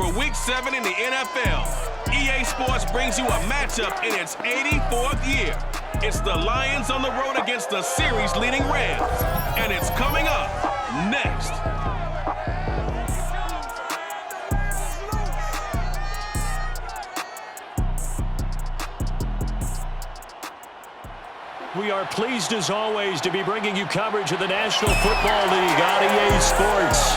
for Week 7 in the NFL. EA Sports brings you a matchup in its 84th year. It's the Lions on the road against the series-leading Rams. And it's coming up next. We are pleased, as always, to be bringing you coverage of the National Football League on EA Sports.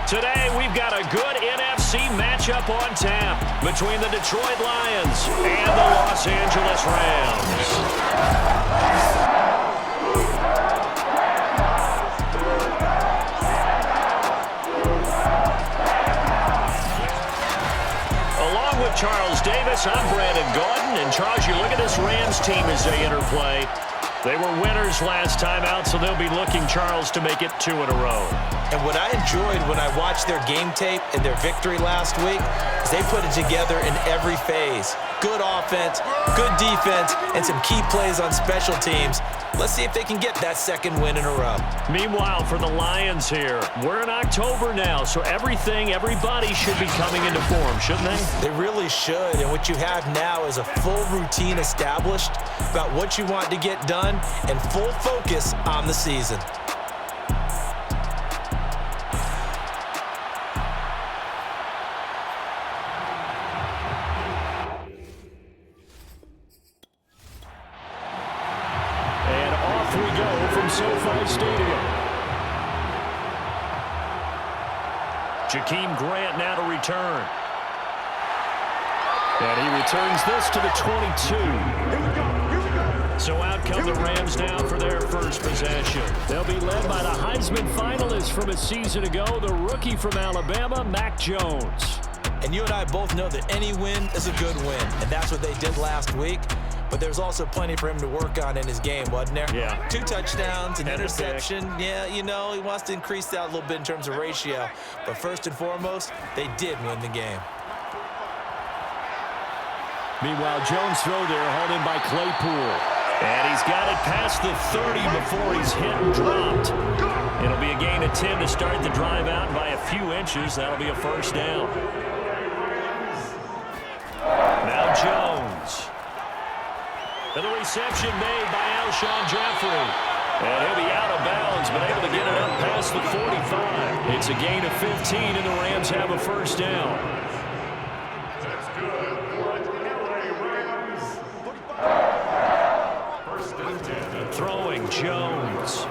Today, we've got a good NFC matchup on tap between the Detroit Lions and the Los Angeles Rams. Along with Charles Davis, I'm Brandon Gaudin. And Charles, you look at this Rams team as they interplay. They were winners last time out, so they'll be looking, Charles, to make it 2 in a row. And what I enjoyed when I watched their game tape and their victory last week is they put it together in every phase. Good offense, good defense, and some key plays on special teams. Let's see if they can get that second win in a row. Meanwhile, for the Lions here, we're in October now, so everybody should be coming into form, shouldn't they? They really should, and what you have now is a full routine established about what you want to get done and full focus on the season. Jakeem Grant now to return. And he returns this to the 22. So out come the Rams now for their first possession. They'll be led by the Heisman finalist from a season ago, the rookie from Alabama, Mac Jones. And you and I both know that any win is a good win, and that's what they did last week. But there's also plenty for him to work on in his game, wasn't there? Yeah. 2 touchdowns, an interception. Yeah, you know, he wants to increase that a little bit in terms of ratio. But first and foremost, they did win the game. Meanwhile, Jones' throw there, hauled in by Claypool. And he's got it past the 30 before he's hit and dropped. It'll be a gain of 10 to start the drive out by a few inches. That'll be a first down. Now Jones. And the reception made by Alshon Jeffrey. And he'll be out of bounds, but able to get it up past the 45. It's a gain of 15, and the Rams have a first down. That's good. First and 10. Throwing Jones.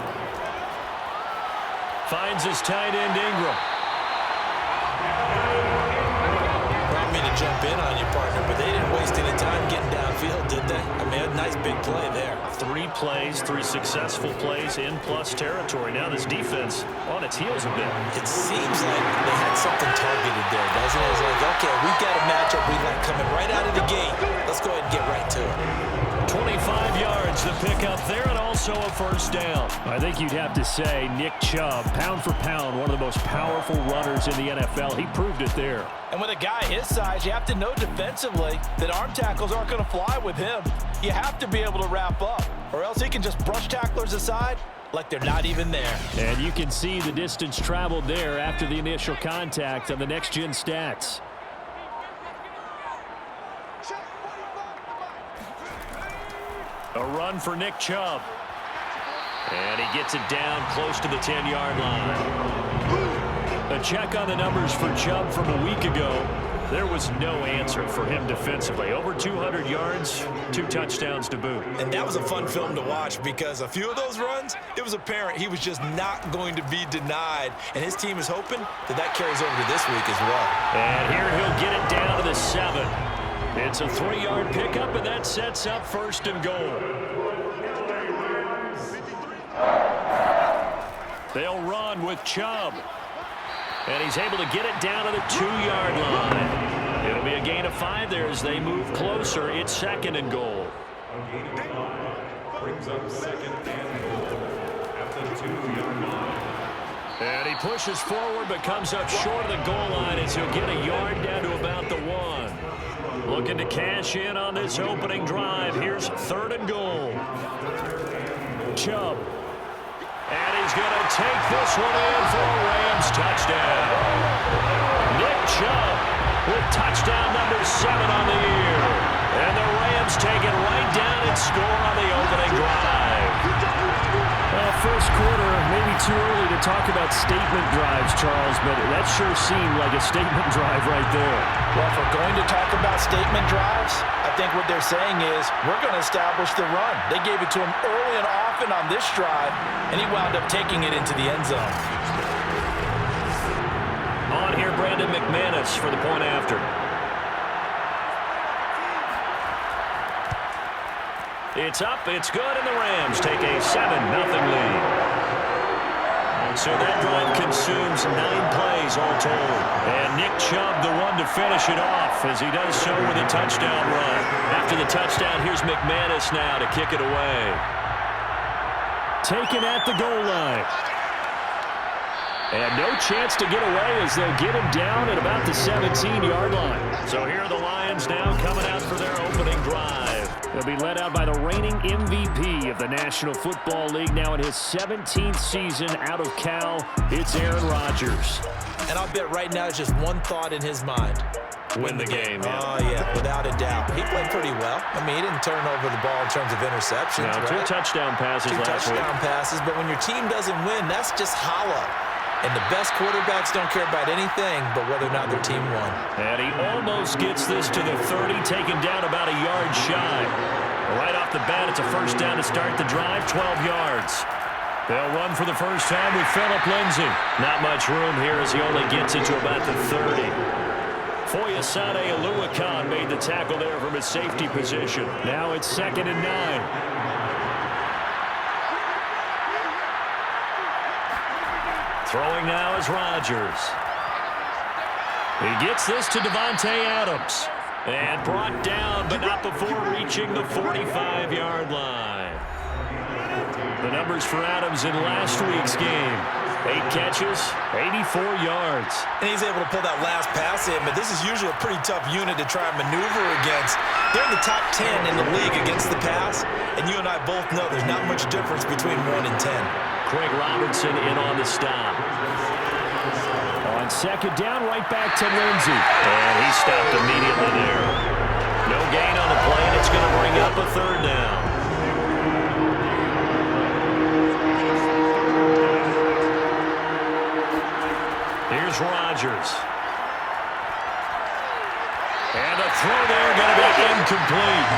Finds his tight end Ingram. Brought me to jump in on you, partner, but they didn't waste any time getting downfield, did they? I mean, a nice big play there. 3 plays, 3 successful plays in plus territory. Now this defense on its heels a bit. It seems like they had something targeted there, doesn't it? It's like, okay, we've got a matchup we like coming right out of the gate. Let's go ahead and get right to it. 25 yards to pick up there, and also a first down. I think you'd have to say Nick Chubb, pound for pound, one of the most powerful runners in the NFL. He proved it there. And with a guy his size, you have to know defensively that arm tackles aren't going to fly with him. You have to be able to wrap up, or else he can just brush tacklers aside like they're not even there. And you can see the distance traveled there after the initial contact on the next-gen stats. A run for Nick Chubb. And he gets it down close to the 10-yard line. A check on the numbers for Chubb from a week ago. There was no answer for him defensively. Over 200 yards, 2 touchdowns to boot. And that was a fun film to watch because a few of those runs, it was apparent he was just not going to be denied. And his team is hoping that that carries over to this week as well. And here he'll get it down to the 7. It's a 3-yard pickup, and that sets up first and goal. They'll run with Chubb. And he's able to get it down to the 2-yard line. It'll be a gain of 5 there as they move closer. It's second and goal. Brings up second and goal at the 2-yard line. And he pushes forward but comes up short of the goal line as he'll get a yard down to about the 1. Looking to cash in on this opening drive. Here's third and goal. Chubb. And he's going to take this one in for a Rams touchdown. Nick Chubb with touchdown number 7 on the year. And the Rams take it right down and score on the opening drive. First quarter, maybe too early to talk about statement drives, Charles, but that sure seemed like a statement drive right there. Well, if we're going to talk about statement drives, I think what they're saying is we're going to establish the run. They gave it to him early and often on this drive, and he wound up taking it into the end zone. On here, Brandon McManus for the point after. It's up, it's good, and the Rams take a 7-0 lead. And so that drive consumes 9 plays all told. And Nick Chubb, the one to finish it off, as he does so with a touchdown run. After the touchdown, here's McManus now to kick it away. Taken at the goal line. And no chance to get away as they'll get him down at about the 17-yard line. So here are the Lions now coming out for their opening drive. They'll be led out by the reigning MVP of the National Football League, now in his 17th season out of Cal. It's Aaron Rodgers. And I'll bet right now it's just one thought in his mind. Win the game, yeah. Oh, yeah, without a doubt. He played pretty well. I mean, he didn't turn over the ball in terms of interceptions, no, right? 2 touchdown passes last week. 2 touchdown passes, but when your team doesn't win, that's just hollow. And the best quarterbacks don't care about anything but whether or not their team won. And he almost gets this to the 30, taken down about a yard shy. Right off the bat, it's a first down to start the drive, 12 yards. They'll run for the first time with Phillip Lindsay. Not much room here as he only gets it to about the 30. Foyesade Oluwakan made the tackle there from his safety position. Now it's 2nd and 9. Throwing now is Rodgers. He gets this to Devontae Adams. And brought down, but not before reaching the 45-yard line. The numbers for Adams in last week's game. 8 catches, 84 yards. And he's able to pull that last pass in, but this is usually a pretty tough unit to try and maneuver against. They're in the top 10 in the league against the pass, and you and I both know there's not much difference between 1 and 10. Craig Robertson in on the stop. On 2nd down, right back to Lindsay. And he stopped immediately there. No gain on the play, and it's going to bring up a 3rd down. Here's Rodgers. And the throw there going to be incomplete.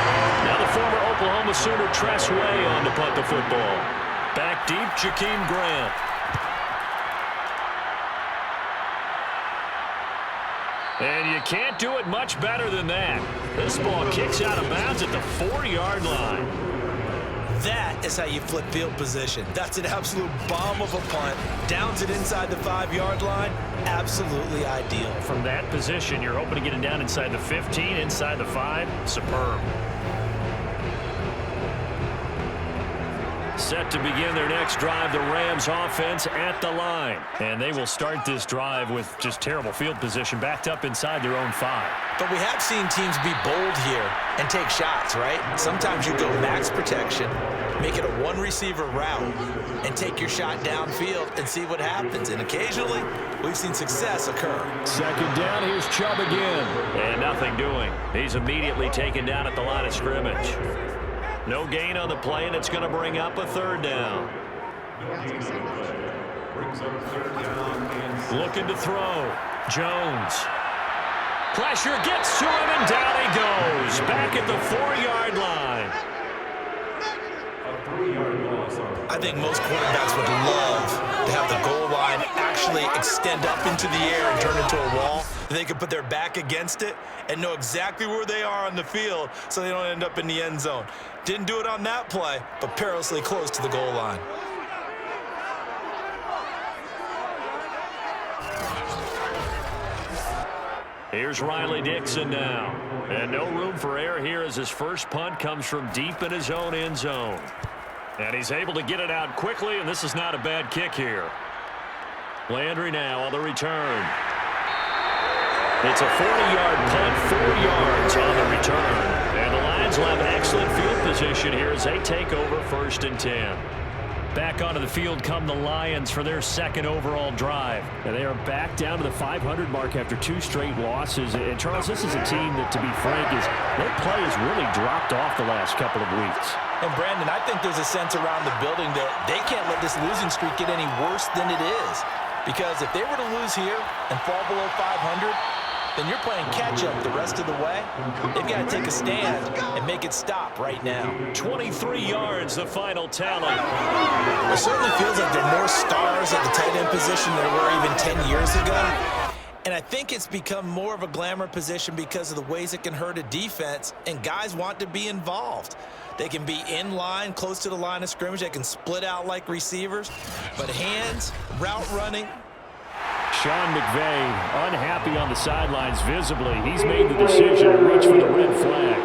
Now the former Oklahoma Sooner Tress Way on to punt the football. Back deep, Jakeem Grant. And you can't do it much better than that. This ball kicks out of bounds at the 4-yard line. That is how you flip field position. That's an absolute bomb of a punt. Downs it inside the 5-yard line. Absolutely ideal. From that position, you're hoping to get it down inside the 15, inside the 5. Superb. Set to begin their next drive, the Rams offense at the line. And they will start this drive with just terrible field position, backed up inside their own 5. But we have seen teams be bold here and take shots, right? Sometimes you go max protection, make it a 1-receiver route, and take your shot downfield and see what happens. And occasionally, we've seen success occur. 2nd down, here's Chubb again. And nothing doing. He's immediately taken down at the line of scrimmage. No gain on the play, and it's going to bring up a 3rd down. Looking to throw. Jones. Pressure gets to him, and down he goes. Back at the 4-yard line. I think most quarterbacks would love to have the goal line actually extend up into the air and turn into a wall. They could put their back against it and know exactly where they are on the field so they don't end up in the end zone. Didn't do it on that play, but perilously close to the goal line. Here's Riley Dixon now. And no room for error here as his first punt comes from deep in his own end zone. And he's able to get it out quickly, and this is not a bad kick here. Landry now on the return. It's a 40-yard punt, 4 yards on the return. And the Lions will have excellent field position here as they take over 1st and 10. Back onto the field come the Lions for their second overall drive. And they are back down to the 500 mark after 2 straight losses. And, Charles, this is a team that, to be frank, their play has really dropped off the last couple of weeks. And, Brandon, I think there's a sense around the building that they can't let this losing streak get any worse than it is. Because if they were to lose here and fall below 500, then you're playing catch-up the rest of the way. They've got to take a stand and make it stop right now. 23 yards, the final tally. It certainly feels like there are more stars at the tight end position than there were even 10 years ago. And I think it's become more of a glamour position because of the ways it can hurt a defense, and guys want to be involved. They can be in line, close to the line of scrimmage. They can split out like receivers. But hands, route running. Sean McVay unhappy on the sidelines visibly. He's made the decision to reach for the red flag.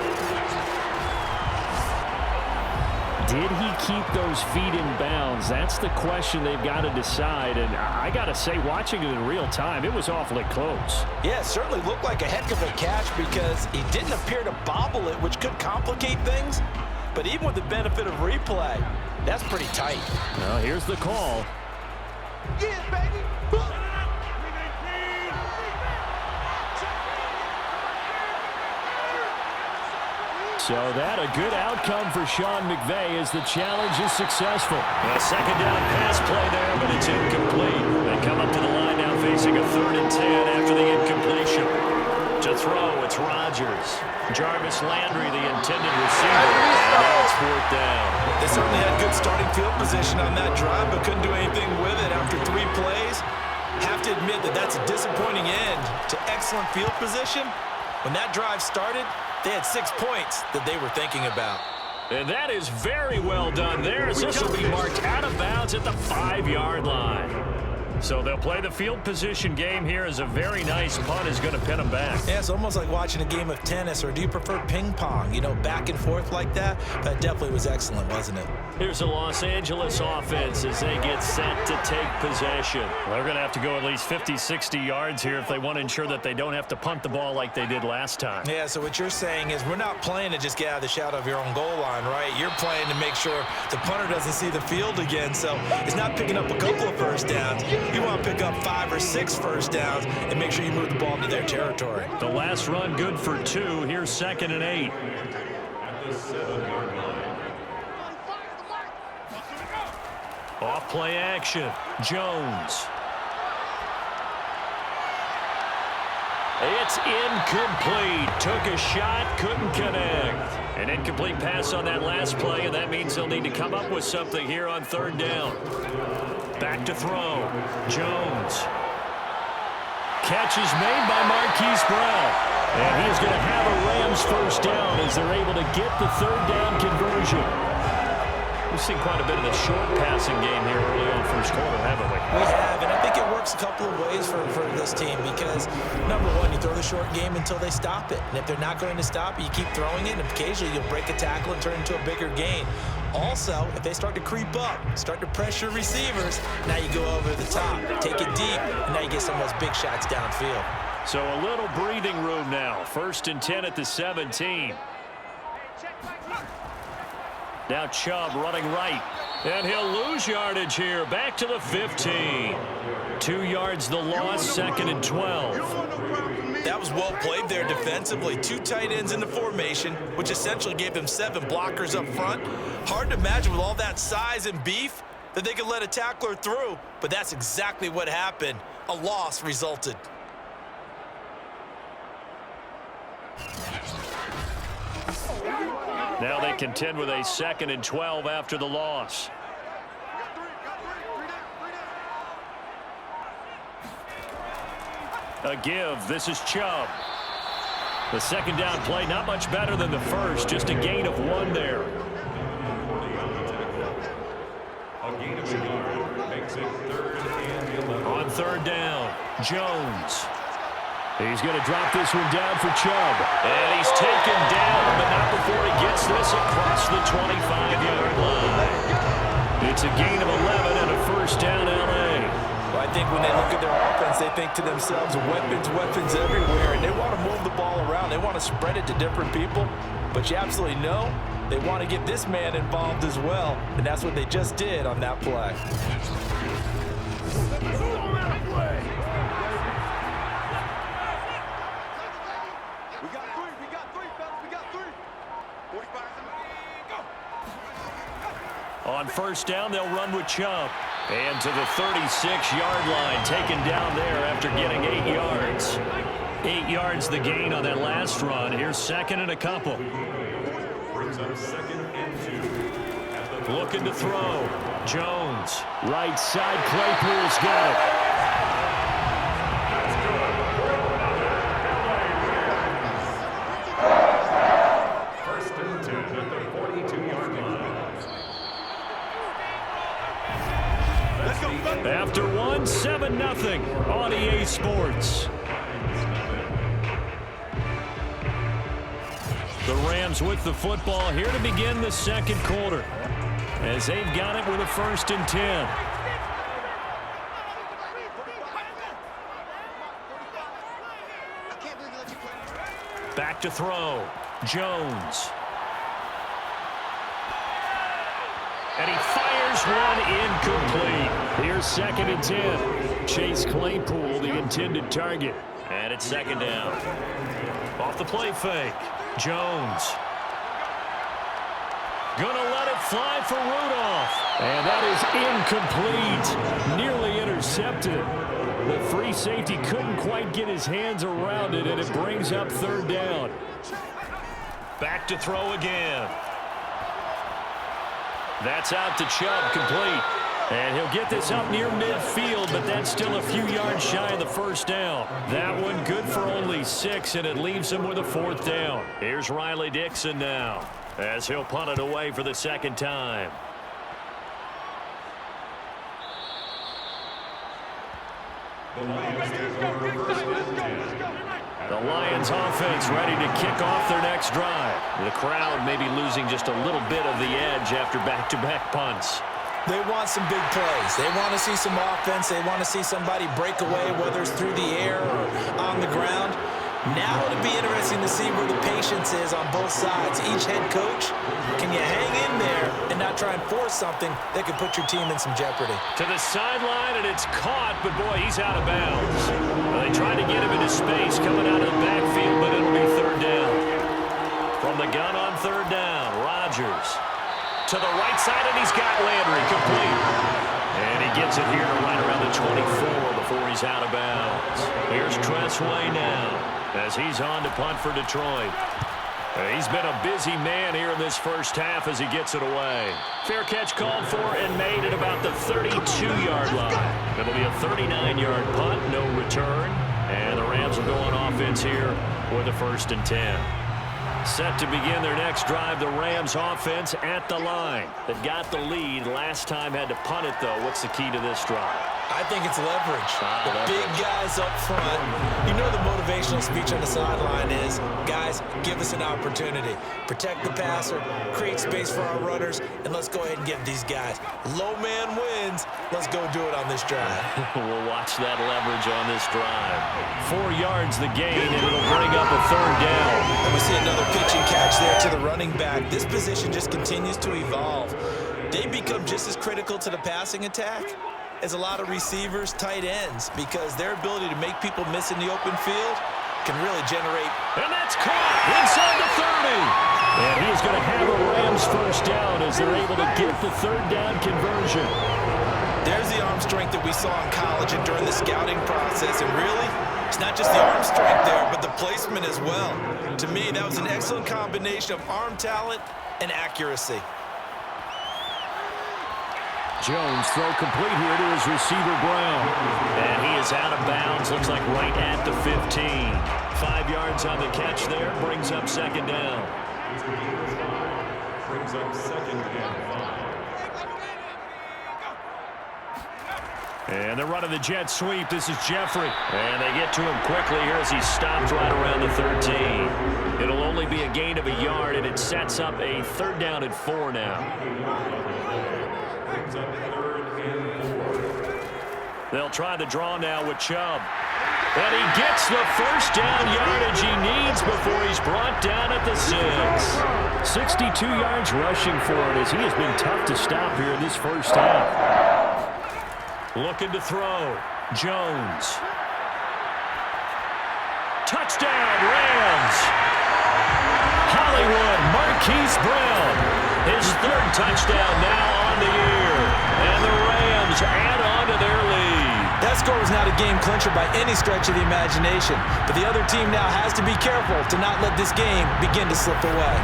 Did he keep those feet in bounds? That's the question they've got to decide. And I got to say, watching it in real time, it was awfully close. Yeah, it certainly looked like a heck of a catch because he didn't appear to bobble it, which could complicate things. But even with the benefit of replay, that's pretty tight. Now, here's the call. Yeah, baby. So that a good outcome for Sean McVay as the challenge is successful. A second down pass play there, but it's incomplete. They come up to the line now facing a 3rd and 10 after the incompletion. To throw, it's Rodgers. Jarvis Landry, the intended receiver. And now it's 4th down. They certainly had good starting field position on that drive, but couldn't do anything with it after 3 plays. Have to admit that that's a disappointing end to excellent field position. When that drive started, they had 6 points that they were thinking about. And that is very well done there, as this will be marked out of bounds at the 5-yard line. So they'll play the field position game here as a very nice punt is going to pin them back. Yeah, it's almost like watching a game of tennis, or do you prefer ping pong? You know, back and forth like that? That definitely was excellent, wasn't it? Here's the Los Angeles offense as they get set to take possession. They're going to have to go at least 50, 60 yards here if they want to ensure that they don't have to punt the ball like they did last time. Yeah, so what you're saying is we're not playing to just get out of the shadow of your own goal line, right? You're playing to make sure the punter doesn't see the field again, so it's not picking up a couple of first downs. You want to pick up 5 or 6 first downs and make sure you move the ball into their territory. The last run good for 2. Here's 2nd and 8. At the 7-yard line. Off play action. Jones. It's incomplete. Took a shot, couldn't connect. An incomplete pass on that last play, and that means they'll need to come up with something here on 3rd down. Back to throw. Jones. Catch is made by Marquise Brown. And he's going to have a Rams first down as they're able to get the 3rd down conversion. We've seen quite a bit of the short passing game here early on first quarter, haven't we? We have, and I think it works a couple of ways for this team because, number one, you throw the short game until they stop it. And if they're not going to stop it, you keep throwing it, and occasionally you'll break a tackle and turn into a bigger gain. Also, if they start to creep up, start to pressure receivers, now you go over the top, take it deep, and now you get some of those big shots downfield. So a little breathing room now. 1st and 10 at the 17. Now Chubb running right. And he'll lose yardage here. Back to the 15. 2 yards the loss, 2nd and 12. That was well played there defensively. 2 tight ends in the formation, which essentially gave them 7 blockers up front. Hard to imagine with all that size and beef that they could let a tackler through, but that's exactly what happened. A loss resulted. Now they contend with a 2nd and 12 after the loss. A give. This is Chubb. The 2nd down play, not much better than the first. Just a gain of 1 there. A gain of 1 yard makes it 3rd and 11. On 3rd down, Jones. He's going to drop this one down for Chubb. And he's taken down, but not before he gets this across the 25-yard line. It's a gain of 11 and a first down, L.A. Well, I think when they look at their offense, offense, they think to themselves, weapons, weapons everywhere, and they want to move the ball around. They want to spread it to different people, but you absolutely know they want to get this man involved as well, and that's what they just did on that play. We got three, fellas. We got three. 45 go. On first down, they'll run with Chubb. And to the 36-yard line, taken down there after getting 8 yards. 8 yards the gain on that last run. Here's second and a couple. Brings up 2nd and 2. Looking to throw. Jones. Right side, Claypool's got it. First and 10 at the 42-yard line. After 7-0 on EA Sports. The Rams with the football here to begin the second quarter, as they've got it with a 1st and 10. Back to throw. Jones. And he fires one incomplete. Here's 2nd and 10. Chase Claypool, the intended target. And it's 2nd down. Off the play fake. Jones. Gonna let it fly for Rudolph. And that is incomplete. Nearly intercepted. The free safety couldn't quite get his hands around it, and it brings up 3rd down. Back to throw again. That's out to Chubb, complete. And he'll get this up near midfield, but that's still a few yards shy of the 1st down. That one good for only 6, and it leaves him with a 4th down. Here's Riley Dixon now, as he'll punt it away for the 2nd time. The Lions take over 1st and 10. The Lions offense ready to kick off their next drive. The crowd may be losing just a little bit of the edge after back-to-back punts. They want some big plays. They want to see some offense. They want to see somebody break away, whether it's through the air or on the ground. Now it'll be interesting to see where the patience is on both sides. Each head coach, can you hang in there and not try and force something that could put your team in some jeopardy? To the sideline, and it's caught, but boy, he's out of bounds. Well, they tried to get him into space coming out of the backfield, but it'll be 3rd down. From the gun on 3rd down, Rodgers. To the right side, and he's got Landry complete. And he gets it here to right around the 24 before he's out of bounds. Here's Tressway now, as he's on to punt for Detroit. He's been a busy man here in this first half as he gets it away. Fair catch called for and made at about the 32-yard line. It'll be a 39-yard punt, no return. And the Rams will go on offense here with a 1st and 10. Set to begin their next drive, the Rams offense at the line. They've got the lead. Last time had to punt it, though. What's the key to this drive? I think it's leverage. The big guys up front. You know the motivational speech on the sideline is, guys, give us an opportunity. Protect the passer, create space for our runners, and let's go ahead and give these guys. Low man wins. Let's go do it on this drive. We'll watch that leverage on this drive. 4 yards the gain, and it'll bring up a 3rd down. And we see another pitch and catch there to the running back. This position just continues to evolve. They become just as critical to the passing attack as a lot of receivers, tight ends, because their ability to make people miss in the open field can really generate. And that's caught inside the 30. And he is going to have a Rams 1st down as they're able to get the 3rd down conversion. There's the arm strength that we saw in college and during the scouting process. And really, it's not just the arm strength there, but the placement as well. To me, that was an excellent combination of arm talent and accuracy. Jones throw complete here to his receiver Brown. And he is out of bounds, looks like right at the 15. 5 yards on the catch there, brings up 2nd down. Brings up 2nd and 5. And they're running the jet sweep. This is Jeffrey. And they get to him quickly here as he stops right around the 13. It'll only be a gain of a yard, and it sets up a 3rd down and 4 now. Brings up 3rd and 4. They'll try the draw now with Chubb. And he gets the first down yardage he needs before he's brought down at the 6. 62 yards rushing for it as he has been tough to stop here in this first half. Looking to throw. Jones. Touchdown, Rams. Hollywood, Marquise Brown. His 3rd touchdown now on the year. And the Rams add on to their lead. That score was not a game clincher by any stretch of the imagination, but the other team now has to be careful to not let this game begin to slip away.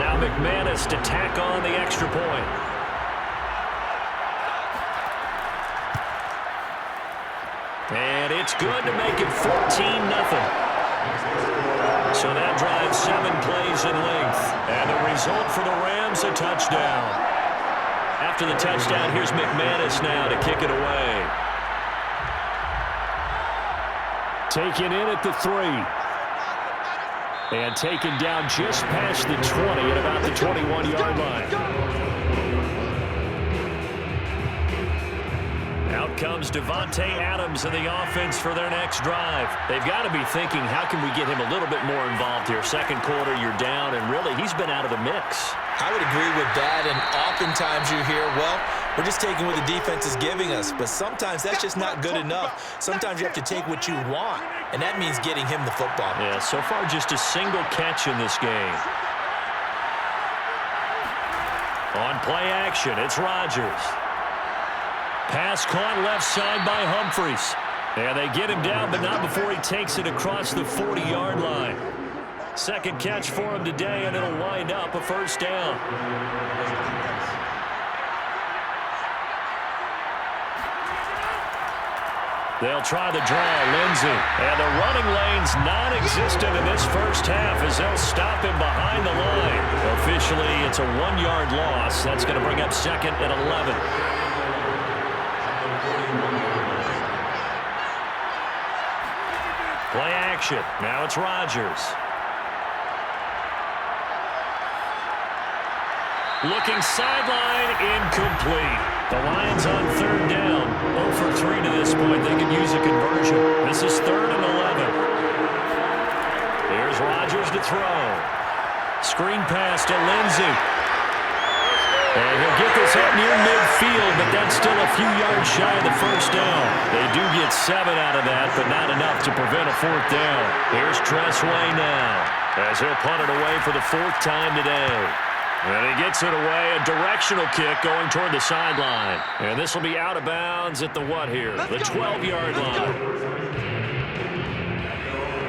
Now McManus to tack on the extra point. And it's good to make it 14-0. So that drives 7 plays in length. And the result for the Rams, a touchdown. After the touchdown, here's McManus now to kick it away. Taken in at the 3. And taken down just past the 20 at about the 21-yard line. Out comes Devontae Adams in the offense for their next drive. They've got to be thinking, how can we get him a little bit more involved here? Second quarter, you're down, and really, he's been out of the mix. I would agree with that, and oftentimes you hear, well, we're just taking what the defense is giving us, but sometimes that's just not good enough. Sometimes you have to take what you want, and that means getting him the football. Yeah, so far just a single catch in this game. On play action, it's Rodgers. Pass caught left side by Humphries. And they get him down, but not before he takes it across the 40-yard line. Second catch for him today, and it'll wind up a first down. They'll try the draw, Lindsey. And the running lane's non-existent in this first half as they'll stop him behind the line. Officially, it's a 1-yard loss. That's going to bring up 2nd and 11. Play action. Now it's Rodgers. Looking sideline, incomplete. The Lions on 3rd down. 0 for 3 to this point. They could use a conversion. This is 3rd and 11. Here's Rodgers to throw. Screen pass to Lindsey. And he'll get this up near midfield, but that's still a few yards shy of the first down. They do get 7 out of that, but not enough to prevent a 4th down. Here's Tressway now, as he'll punt it away for the 4th time today. And he gets it away, a directional kick going toward the sideline. And this will be out of bounds at the what here? The 12-yard line.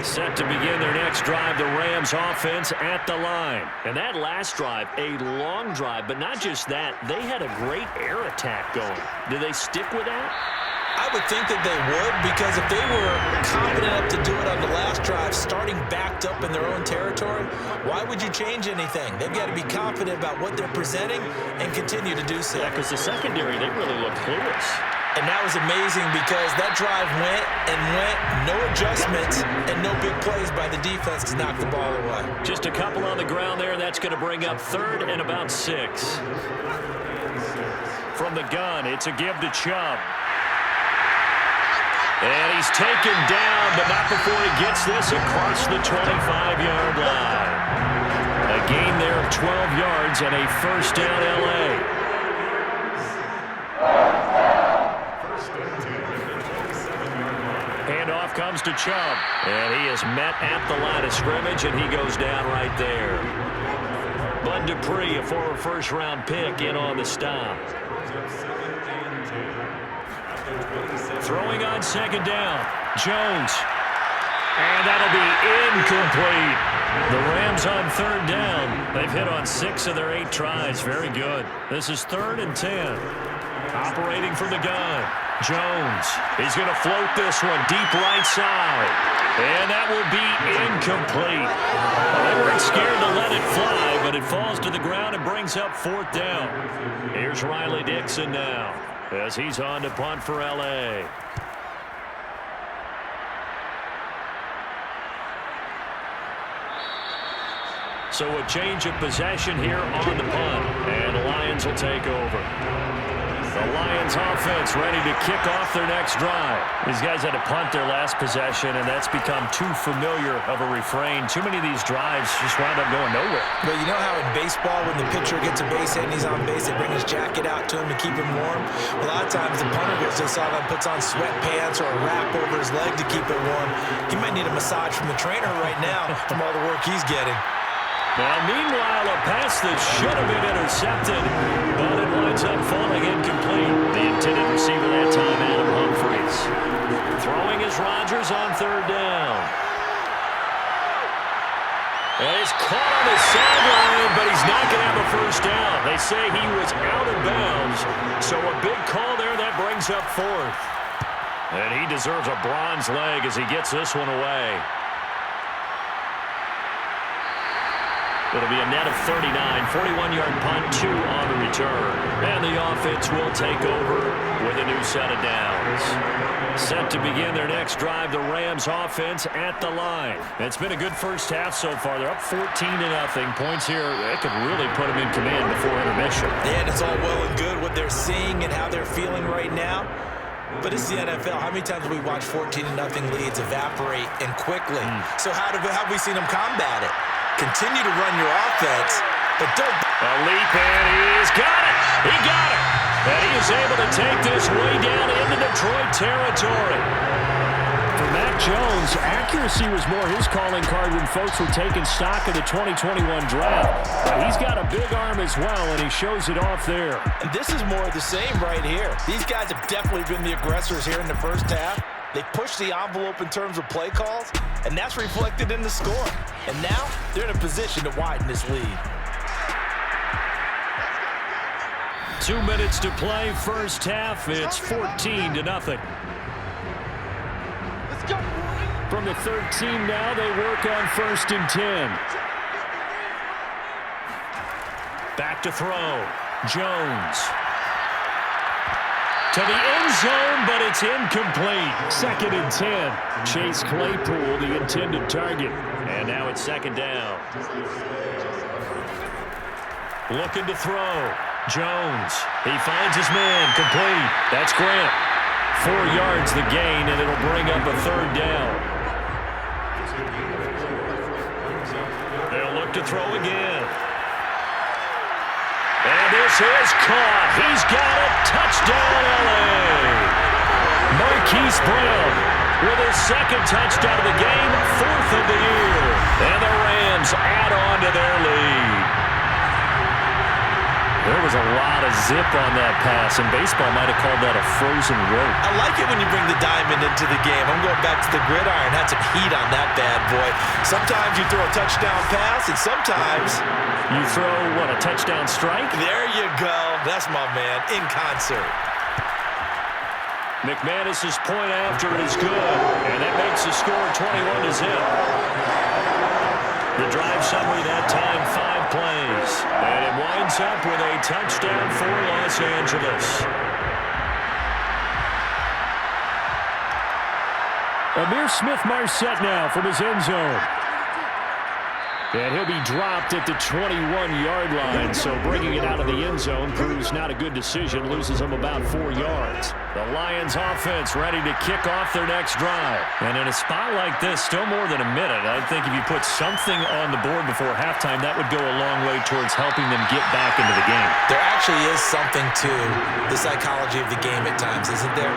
Set to begin their next drive, the Rams offense at the line. And that last drive, a long drive, but not just that. They had a great air attack going. Do they stick with that? I would think that they would, because if they were confident enough to do it on the last drive, starting backed up in their own territory, why would you change anything? They've got to be confident about what they're presenting and continue to do so. Yeah, because the secondary, they really looked clueless. And that was amazing because that drive went and went, no adjustments, and no big plays by the defense to knock the ball away. Just a couple on the ground there. That's going to bring up 3rd and about 6. From the gun, it's a give to Chubb. And he's taken down, but not before he gets this across the 25-yard line. A gain there of 12 yards and a first down L.A. Handoff comes to Chubb. And he is met at the line of scrimmage, and he goes down right there. Bud Dupree, a former first-round pick, in on the stop. Throwing on 2nd down. Jones. And that'll be incomplete. The Rams on 3rd down. They've hit on 6 of their 8 tries. Very good. This is 3rd and 10. Operating from the gun. Jones. He's going to float this one deep right side. And that will be incomplete. They weren't scared to let it fly, but it falls to the ground and brings up 4th down. Here's Riley Dixon now. as he's on to punt for L.A. So a change of possession here on the punt, and the Lions will take over. The Lions offense ready to kick off their next drive. These guys had to punt their last possession, and that's become too familiar of a refrain. Too many of these drives just wound up going nowhere. But you know how in baseball, when the pitcher gets a base hit and he's on base, they bring his jacket out to him to keep him warm? A lot of times the punter goes to the sideline, puts on sweatpants or a wrap over his leg to keep it warm. He might need a massage from the trainer right now from all the work he's getting. Now, meanwhile, a pass that should have been intercepted, but it winds up falling incomplete. The intended receiver that time, Adam Humphries. Throwing is Rodgers on third down. And he's caught on the sideline, but he's not going to have a first down. They say he was out of bounds, so a big call there that brings up fourth. And he deserves a bronze leg as he gets this one away. It'll be a net of 39, 41-yard punt, 2 on the return. And the offense will take over with a new set of downs. Set to begin their next drive, the Rams offense at the line. It's been a good first half so far. They're up 14-0. Points here, they could really put them in command before intermission. Yeah, and it's all well and good what they're seeing and how they're feeling right now. But it's the NFL. How many times have we watched 14-0 leads evaporate and quickly? So how have we seen them combat it? Continue to run your offense, but don't... A leap, and he's got it! He got it! And he is able to take this way down into Detroit territory. For Mac Jones, accuracy was more his calling card when folks were taking stock of the 2021 draft. He's got a big arm as well, and he shows it off there. And this is more of the same right here. These guys have definitely been the aggressors here in the first half. They pushed the envelope in terms of play calls, and that's reflected in the score. And now they're in a position to widen this lead. 2 minutes to play first half. It's 14-0. Let's go. From the 13 now, they work on 1st and 10. Back to throw. Jones. To the end zone, but it's incomplete. 2nd and 10. Chase Claypool, the intended target. And now it's 2nd down. Looking to throw. Jones. He finds his man. Complete. That's Grant. 4 yards the gain, and it'll bring up a 3rd down. They'll look to throw again. And this is caught. He's got it. Touchdown, L.A. Marquise Brown with his 2nd touchdown of the game, 4th of the year. And the Rams add on to their lead. There was a lot of zip on that pass, and baseball might have called that a frozen rope. I like it when you bring the diamond into the game. I'm going back to the gridiron. Had some heat on that bad boy. Sometimes you throw a touchdown pass, and sometimes... You throw, what, a touchdown strike? There you go. That's my man, in concert. McManus's point after is good, and that makes the score 21-0. The drive summary that time, 5 plays. And it winds up with a touchdown for Los Angeles. Amir Smith-Marset now from his end zone. And he'll be dropped at the 21-yard line, so bringing it out of the end zone proves not a good decision, loses him about 4 yards. The Lions offense ready to kick off their next drive. And in a spot like this, still more than a minute, I think if you put something on the board before halftime, that would go a long way towards helping them get back into the game. There actually is something to the psychology of the game at times, isn't there?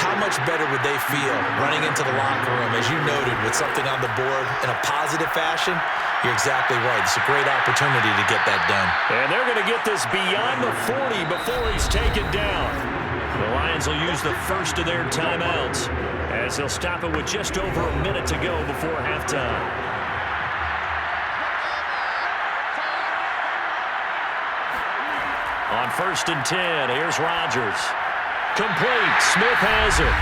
How much better would they feel running into the locker room, as you noted, with something on the board in a positive fashion? You're exactly right. It's a great opportunity to get that done. And they're going to get this beyond the 40 before he's taken down. The Lions will use the first of their timeouts as they'll stop it with just over a minute to go before halftime. On 1st and 10, here's Rodgers. Complete. Smith has it.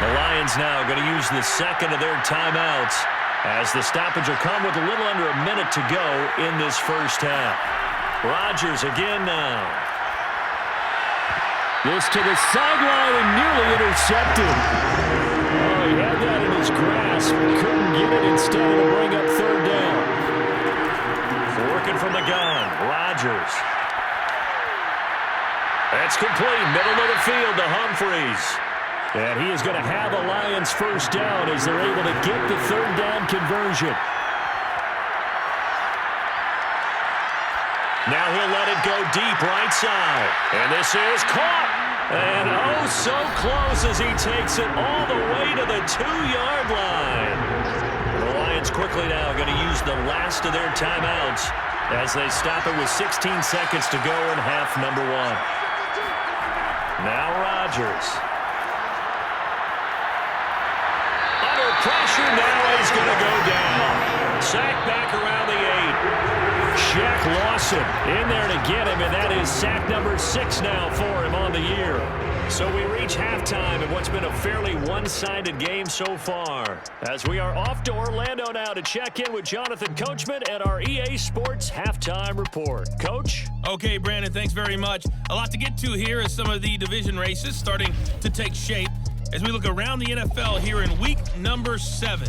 The Lions now going to use the 2nd of their timeouts as the stoppage will come with a little under a minute to go in this first half. Rodgers again now. This to the sideline and nearly intercepted. Oh, he had that in his grasp. Couldn't get it. Instead, it'll bring up third down. Working from the gun, Rodgers. That's complete. Middle of the field to Humphries. And he is going to have a Lions first down as they're able to get the third down conversion. Now he'll let it go deep right side. And this is caught. And oh, so close as he takes it all the way to the 2-yard line. The Lions quickly now going to use the last of their timeouts as they stop it with 16 seconds to go in half number 1. Now Rodgers. Under pressure, now he's going to go down. Sack back around the 8. Shaq Lawson in there to get him, and that is sack number 6 now for him on the year. So we reach halftime in what's been a fairly one-sided game so far. As we are off to Orlando now to check in with Jonathan Coachman and our EA Sports Halftime Report. Coach? Okay, Brandon, thanks very much. A lot to get to here as some of the division races starting to take shape as we look around the NFL here in week number 7.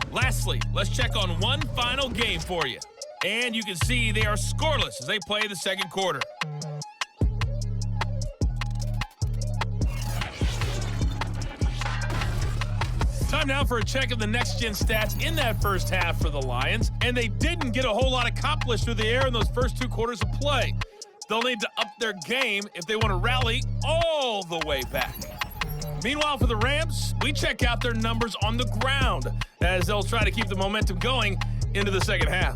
Lastly, let's check on one final game for you. And you can see they are scoreless as they play the second quarter. Time now for a check of the next-gen stats in that first half for the Lions. And they didn't get a whole lot accomplished through the air in those first 2 quarters of play. They'll need to up their game if they want to rally all the way back. Meanwhile, for the Rams, we check out their numbers on the ground as they'll try to keep the momentum going into the second half.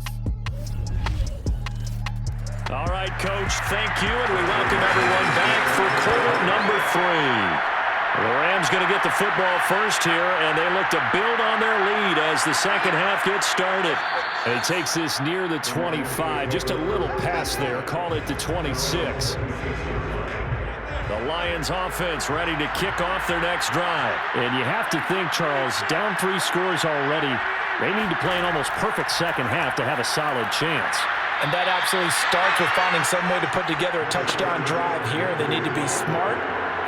All right, Coach, thank you, and we welcome everyone back for quarter number 3. The Rams going to get the football first here, and they look to build on their lead as the second half gets started. And he takes this near the 25, just a little pass there, call it the 26. The Lions offense ready to kick off their next drive. And you have to think, Charles, down 3 scores already. They need to play an almost perfect second half to have a solid chance. And that absolutely starts with finding some way to put together a touchdown drive here. They need to be smart,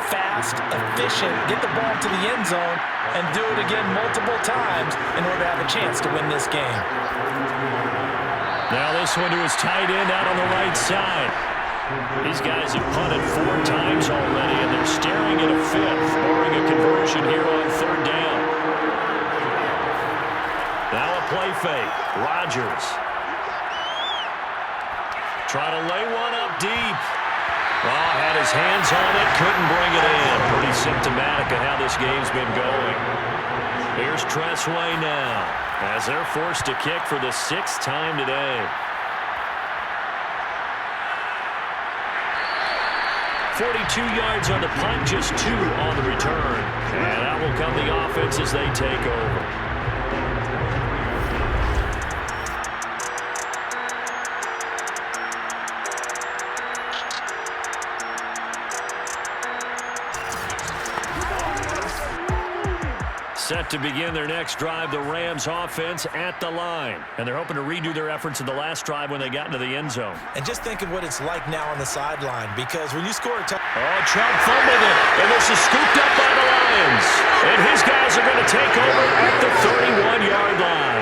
fast, efficient, get the ball to the end zone, and do it again multiple times in order to have a chance to win this game. Now this one to his tight end out on the right side. These guys have punted 4 times already, and they're staring at a 5th, barring a conversion here on third down. Now a play fake. Rodgers. Try to lay one up deep. Oh, had his hands on it, couldn't bring it in. Pretty symptomatic of how this game's been going. Here's Tressway now, as they're forced to kick for the 6th time today. 42 yards on the punt, just 2 on the return. And that will come the offense as they take over. Set to begin their next drive, the Rams offense at the line. And they're hoping to redo their efforts in the last drive when they got into the end zone. And just think of what it's like now on the sideline, because when you score a touchdown... Oh, Chubb fumbled it, and this is scooped up by the Lions. And his guys are going to take over at the 31-yard line.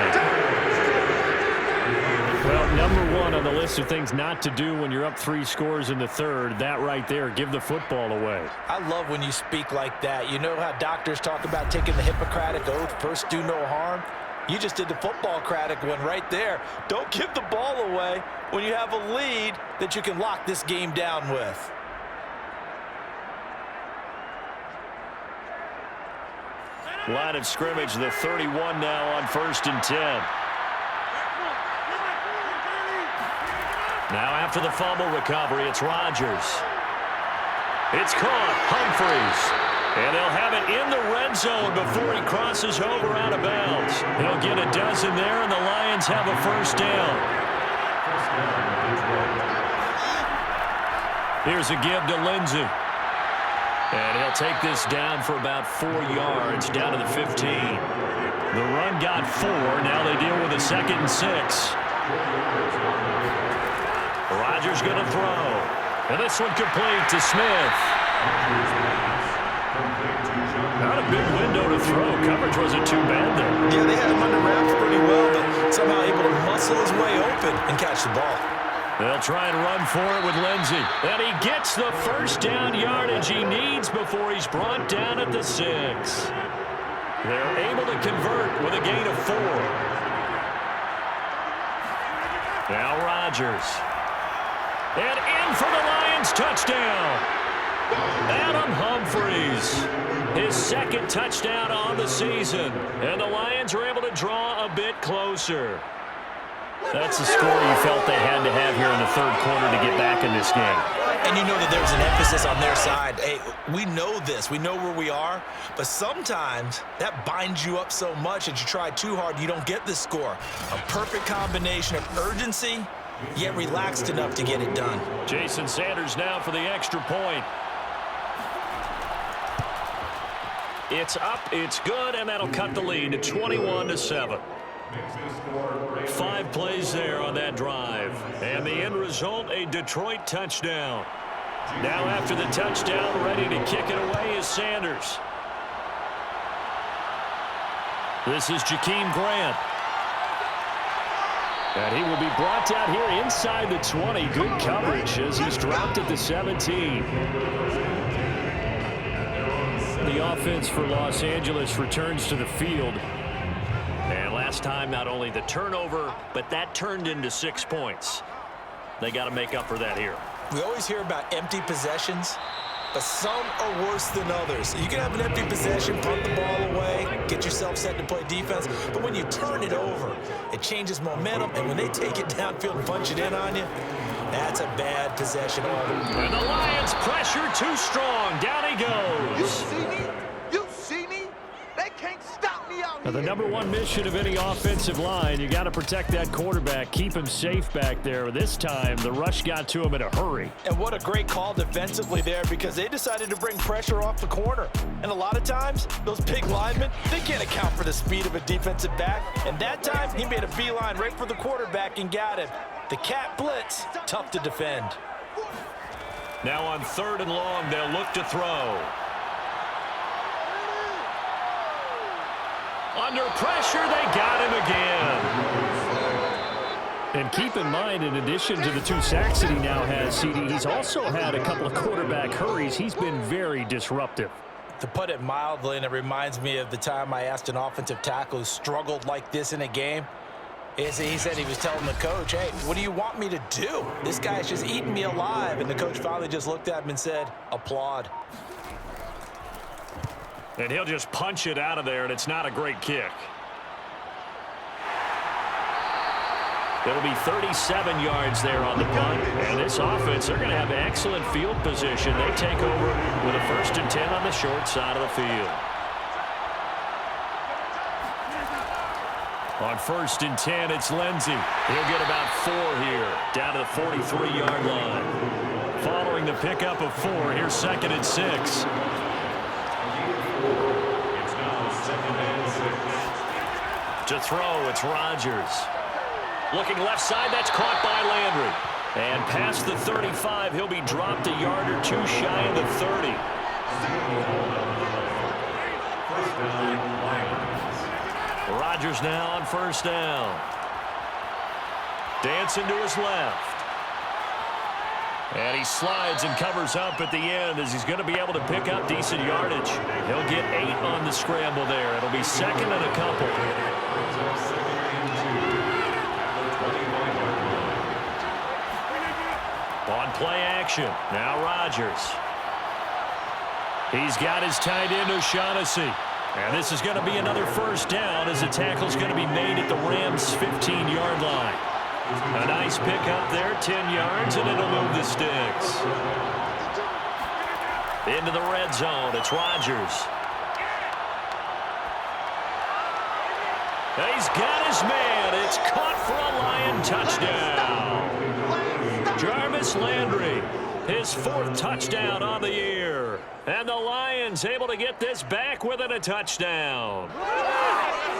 Well, number 1 on the list of things not to do when you're up 3 scores in the third, that right there, give the football away. I love when you speak like that. You know how doctors talk about taking the Hippocratic Oath, first do no harm? You just did the football-cratic one right there. Don't give the ball away when you have a lead that you can lock this game down with. Line of scrimmage, the 31 now on 1st and 10. Now after the fumble recovery, it's Rodgers. It's caught, Humphries. And they'll have it in the red zone before he crosses over out of bounds. He'll get a dozen there, and the Lions have a first down. Here's a give to Lindsey. And he'll take this down for about 4 yards, down to the 15. The run got 4. Now they deal with a 2nd and 6. Rodgers going to throw. And this one complete to Smith. Not a big window to throw. Coverage wasn't too bad there. Yeah, they had him under wraps pretty well, but somehow able to muscle his way open and catch the ball. They'll try and run for it with Lindsey. And he gets the first down yardage he needs before he's brought down at the 6. They're able to convert with a gain of 4. Now Rodgers. And in for the Lions touchdown. Adam Humphries. His 2nd touchdown on the season. And the Lions are able to draw a bit closer. That's the score you felt they had to have here in the 3rd quarter to get back in this game. And you know that there's an emphasis on their side. Hey, we know this. We know where we are. But sometimes that binds you up so much that you try too hard, you don't get this score. A perfect combination of urgency, yet relaxed enough to get it done. Jason Sanders now for the extra point. It's up, it's good, and that'll cut the lead to 21-7. 5 plays there on that drive. And the end result, a Detroit touchdown. Now after the touchdown, ready to kick it away is Sanders. This is Jakeem Grant. And he will be brought down here inside the 20. Good coverage as he's dropped at the 17. The offense for Los Angeles returns to the field. And last time, not only the turnover, but that turned into 6 points. They got to make up for that here. We always hear about empty possessions, but some are worse than others. You can have an empty possession, punt the ball away, get yourself set to play defense, but when you turn it over, it changes momentum, and when they take it downfield and punch it in on you, that's a bad possession. And the Lions pressure too strong. Down he goes. You see me? You see me? They can't stop me out Now, the here. #1 mission of any offensive line, you got to protect that quarterback, keep him safe back there. This time, the rush got to him in a hurry. And what a great call defensively there, because they decided to bring pressure off the corner. And a lot of times, those big linemen, they can't account for the speed of a defensive back. And that time, he made a beeline right for the quarterback and got him. The cat blitz, tough to defend. Now on 3rd and long, they'll look to throw. Under pressure, they got him again. And keep in mind, in addition to the 2 sacks that he now has, CD, he's also had a couple of quarterback hurries. He's been very disruptive. To put it mildly, and it reminds me of the time I asked an offensive tackle who struggled like this in a game. He said he was telling the coach, hey, what do you want me to do? This guy's just eating me alive. And the coach finally just looked at him and said, applaud. And he'll just punch it out of there, and it's not a great kick. It'll be 37 yards there on the punt. And this offense, they're going to have excellent field position. They take over with a 1st and 10 on the short side of the field. On 1st and 10, it's Lindsey. He'll get about 4 here, down to the 43-yard line. Following the pickup of 4, here's 2nd and 6. It's now 2nd and 6. To throw, it's Rodgers. Looking left side, that's caught by Landry. And past the 35, he'll be dropped a yard or 2 shy of the 30. First down, Lions. Rodgers now on 1st down. Dancing to his left. And he slides and covers up at the end as he's going to be able to pick up decent yardage. He'll get 8 on the scramble there. It'll be 2nd and a couple. On play action, now Rodgers. He's got his tight end O'Shaughnessy. And this is going to be another 1st down as the tackle's going to be made at the Rams' 15-yard line. A nice pickup there, 10 yards, and it'll move the sticks. Into the red zone, it's Rodgers. And he's got his man. It's caught for a Lion touchdown. Jarvis Landry, his 4th touchdown on the year. And the Lions able to get this back within a touchdown.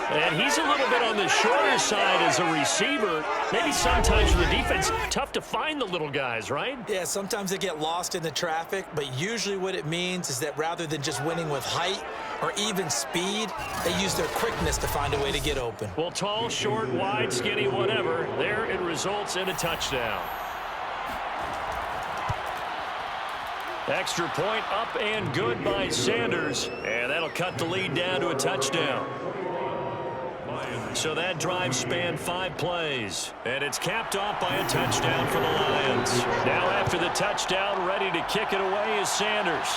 And he's a little bit on the shorter side as a receiver. Maybe sometimes for the defense, tough to find the little guys, right? Yeah, sometimes they get lost in the traffic, but usually what it means is that rather than just winning with height or even speed, they use their quickness to find a way to get open. Well, tall, short, wide, skinny, whatever, there it results in a touchdown. Extra point up and good by Sanders, and that'll cut the lead down to a touchdown. So that drive spanned 5 plays, and it's capped off by a touchdown for the Lions. Now after the touchdown, ready to kick it away is Sanders.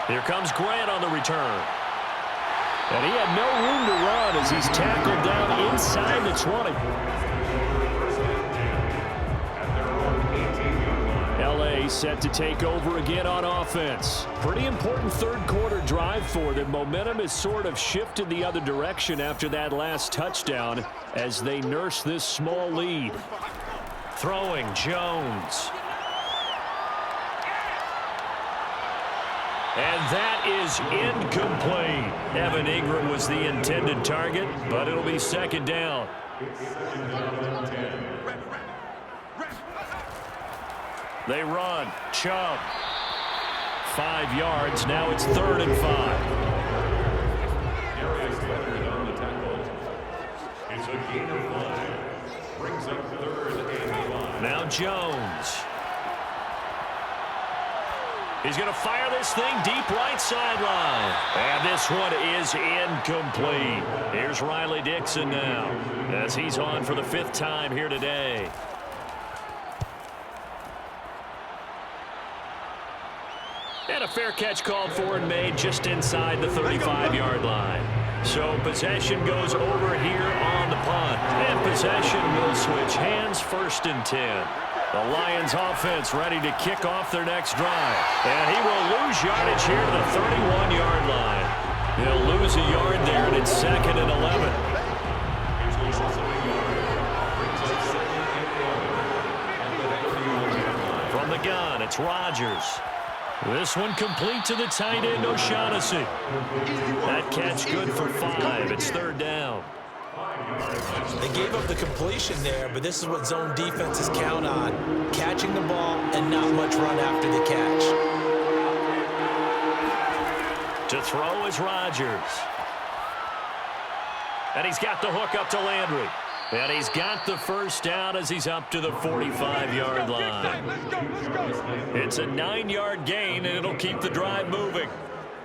Here comes Grant on the return. And he had no room to run as he's tackled down inside the 20. LA set to take over again on offense. Pretty important third-quarter drive for them. Momentum has sort of shifted the other direction after that last touchdown as they nurse this small lead. Throwing Jones. And that is incomplete. Evan Ingram was the intended target, but it'll be 2nd down. They run. Chubb. 5 yards. Now it's 3rd and 5. Darius Leonard on the tackle. It's a gain of 5. Brings up 3rd and 5. Now Jones. He's going to fire this thing deep right sideline. And this one is incomplete. Here's Riley Dixon now as he's on for the 5th time here today. And a fair catch called for and made just inside the 35-yard line. So possession goes over here on the punt. And possession will switch hands, 1st and 10. The Lions offense ready to kick off their next drive. And he will lose yardage here to the 31-yard line. He'll lose a yard there, and it's 2nd and 11. From the gun, it's Rodgers. This one complete to the tight end, O'Shaughnessy. That catch good for 5. It's 3rd down. They gave up the completion there, but this is what zone defenses count on. Catching the ball and not much run after the catch. To throw is Rodgers. And he's got the hook up to Landry. And he's got the 1st down as he's up to the 45-yard line. It's a 9-yard gain, and it'll keep the drive moving.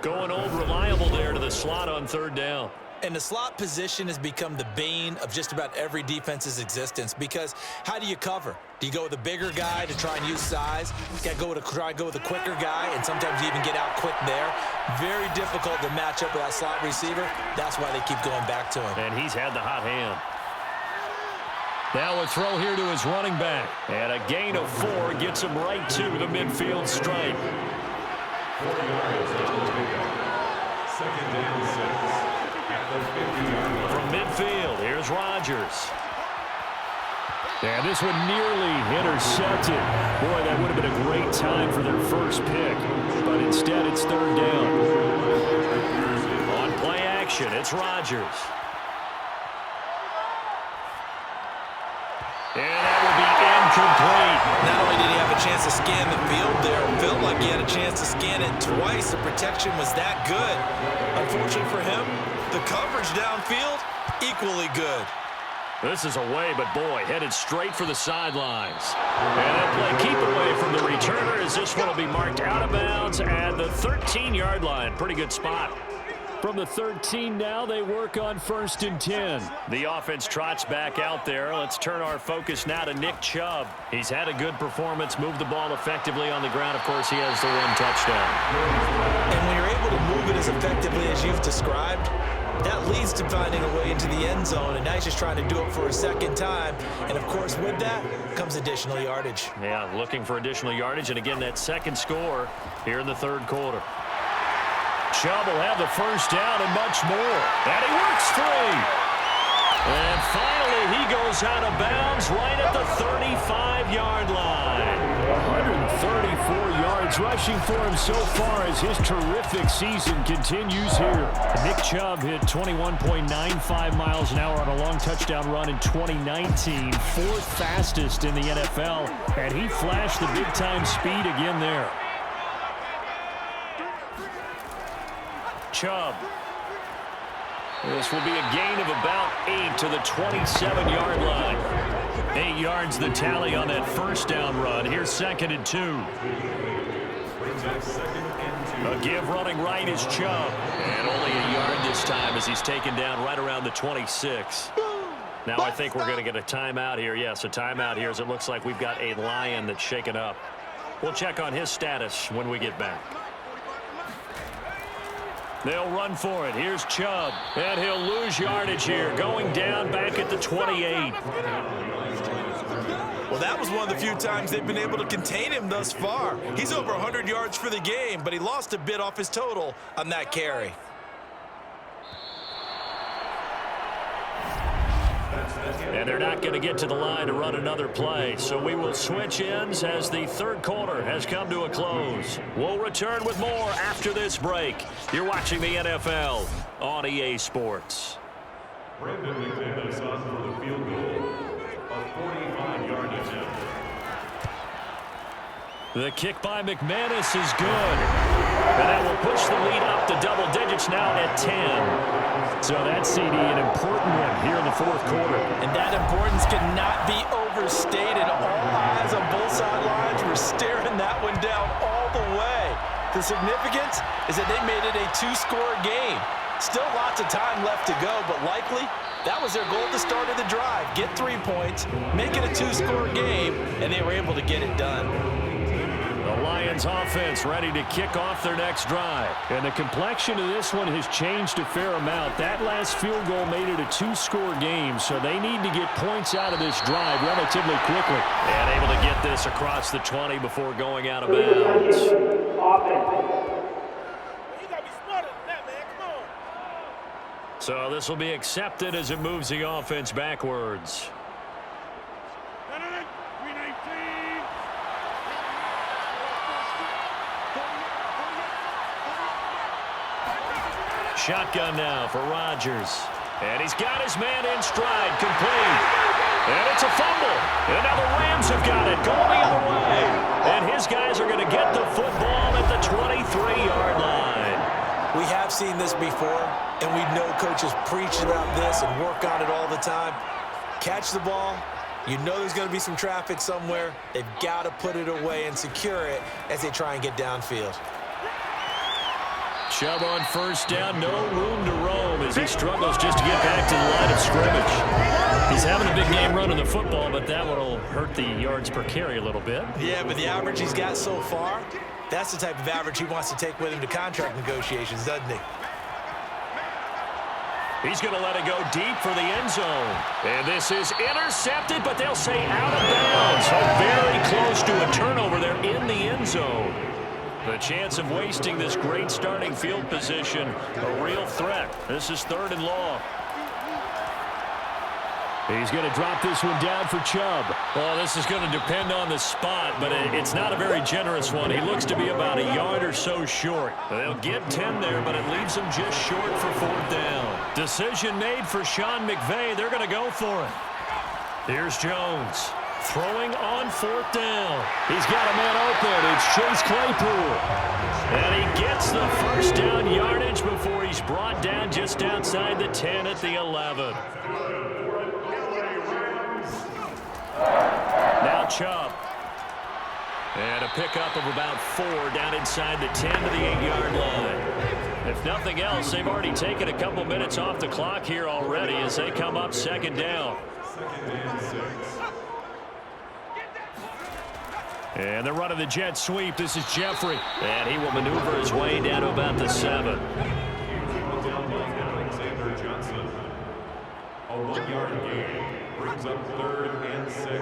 Going old reliable there to the slot on 3rd down. And the slot position has become the bane of just about every defense's existence because how do you cover? Do you go with a bigger guy to try and use size? You got to try and go with a quicker guy, and sometimes you even get out quick there. Very difficult to match up with that slot receiver. That's why they keep going back to him. And he's had the hot hand. Now a throw here to his running back. And a gain of 4 gets him right to the midfield stripe. 4 yards until the pickup. 2nd and 6. At the 50-yard line. From midfield, here's Rodgers. And this one nearly intercepted. Boy, that would have been a great time for their first pick. But instead, it's 3rd down. On play action, it's Rodgers. And that will be incomplete. Not only did he have a chance to scan the field there, it felt like he had a chance to scan it twice. The protection was that good. Unfortunately for him, the coverage downfield, equally good. This is away, but boy, headed straight for the sidelines. And that play keep away from the returner as this one will be marked out of bounds at the 13-yard line. Pretty good spot. From the 13 now, they work on 1st and 10. The offense trots back out there. Let's turn our focus now to Nick Chubb. He's had a good performance, moved the ball effectively on the ground. Of course, he has the 1 touchdown. And when you're able to move it as effectively as you've described, that leads to finding a way into the end zone, and now he's just trying to do it for a 2nd time. And, of course, with that comes additional yardage. Yeah, looking for additional yardage, and again, that 2nd score here in the 3rd quarter. Chubb will have the 1st down and much more. And he works 3. And finally, he goes out of bounds right at the 35-yard line. 134 yards rushing for him so far as his terrific season continues here. Nick Chubb hit 21.95 miles an hour on a long touchdown run in 2019, fourth fastest in the NFL, and he flashed the big-time speed again there. Chubb. This will be a gain of about 8 to the 27-yard line. 8 yards the tally on that first down run. Here's 2nd and 2. A give running right is Chubb. And only a yard this time as he's taken down right around the 26. Now I think we're going to get a timeout here. Yes, a timeout here as it looks like we've got a Lion that's shaken up. We'll check on his status when we get back. They'll run for it. Here's Chubb. And he'll lose yardage here. Going down back at the 28. Well, that was one of the few times they've been able to contain him thus far. He's over 100 yards for the game, but he lost a bit off his total on that carry. And they're not going to get to the line to run another play. So we will switch ends as the third quarter has come to a close. We'll return with more after this break. You're watching the NFL on EA Sports. Brandon McManus on for the field goal. A 45-yard attempt. The kick by McManus is good. And that will push the lead up to double digits now at 10. So that's, CD, an important one here in the fourth quarter. And that importance cannot be overstated. All eyes on both sidelines were staring that one down all the way. The significance is that they made it a two-score game. Still lots of time left to go, but likely that was their goal at the start of the drive. Get 3 points, make it a two-score game, and they were able to get it done. The Lions offense ready to kick off their next drive. And the complexion of this one has changed a fair amount. That last field goal made it a two-score game, so they need to get points out of this drive relatively quickly. And able to get this across the 20 before going out of bounds. You gotta be smarter than that, man. Come on. So this will be accepted as it moves the offense backwards. Shotgun now for Rodgers. And he's got his man in stride, complete. And it's a fumble. And now the Rams have got it, going the other way. And his guys are going to get the football at the 23-yard line. We have seen this before, and we know coaches preach about this and work on it all the time. Catch the ball. You know there's going to be some traffic somewhere. They've got to put it away and secure it as they try and get downfield. Chubb on first down, no room to roam as he struggles just to get back to the line of scrimmage. He's having a big game running the football, but that one will hurt the yards per carry a little bit. Yeah, but the average he's got so far, that's the type of average he wants to take with him to contract negotiations, doesn't he? He's going to let it go deep for the end zone. And this is intercepted, but they'll say out of bounds. So very close to a turnover there in the end zone. The chance of wasting this great starting field position, a real threat. This is 3rd and long. He's going to drop this one down for Chubb. Well, this is going to depend on the spot, but it's not a very generous one. He looks to be about a yard or so short. They'll get 10 there, but it leaves him just short for 4th down. Decision made for Sean McVay. They're going to go for it. Here's Jones. Throwing on 4th down. He's got a man open. It's Chase Claypool. And he gets the first down yardage before he's brought down just outside the 10 at the 11. Now Chubb. And a pickup of about 4 down inside the 10 to the 8-yard line. If nothing else, they've already taken a couple minutes off the clock here already as they come up 2nd down. And they're running the jet sweep. This is Jeffrey. And he will maneuver his way down to about the 7. A 1-yard gain brings up 3rd and 6.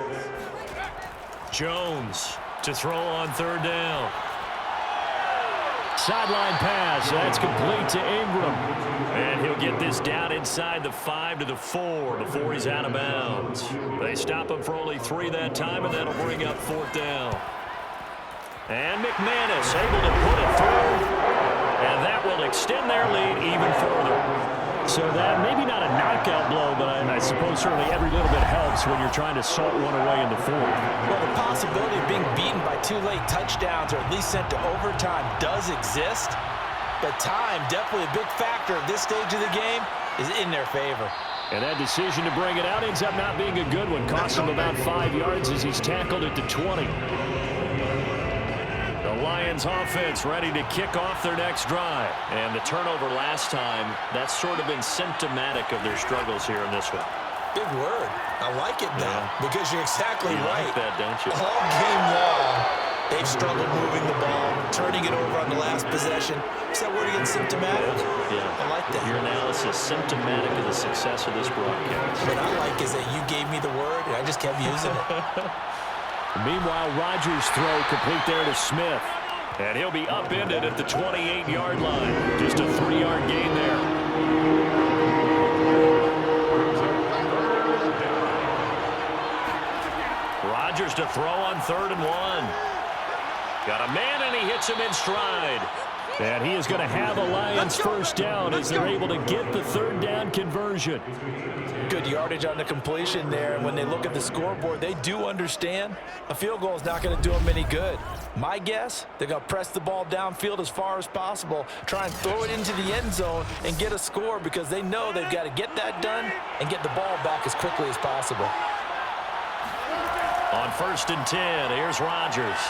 Jones to throw on 3rd down. Sideline pass. That's complete to Ingram. And he'll get this down inside the 5 to the 4 before he's out of bounds. They stop him for only 3 that time, and that'll bring up 4th down. And McManus able to put it through. And that will extend their lead even further. So that maybe not a knockout blow, but I suppose certainly every little bit helps when you're trying to salt one away in the 4th. Well, the possibility of being beaten by 2 late touchdowns or at least sent to overtime does exist. But time, definitely a big factor at this stage of the game, is in their favor. And that decision to bring it out ends up not being a good one. Costs him about 5 yards as he's tackled at the 20. The Lions offense ready to kick off their next drive. And the turnover last time, that's sort of been symptomatic of their struggles here in this one. Big word. I like it now because you're exactly right. Like that, don't you? All game long, they've struggled moving the ball, turning it over on the last possession. Is that word again, symptomatic? Yeah. I like that. Your analysis symptomatic of the success of this broadcast. What I like is that you gave me the word, and I just kept using it. Meanwhile, Rodgers' throw complete there to Smith. And he'll be upended at the 28-yard line. Just a 3-yard gain there. Rodgers to throw on 3rd and 1. Got a man, and he hits him in stride. And he is going to have a Lions first down as they're able to get the 3rd down conversion. Good yardage on the completion there. And when they look at the scoreboard, they do understand a field goal is not going to do them any good. My guess, they're going to press the ball downfield as far as possible, try and throw it into the end zone and get a score because they know they've got to get that done and get the ball back as quickly as possible. On 1st and 10, here's Rodgers.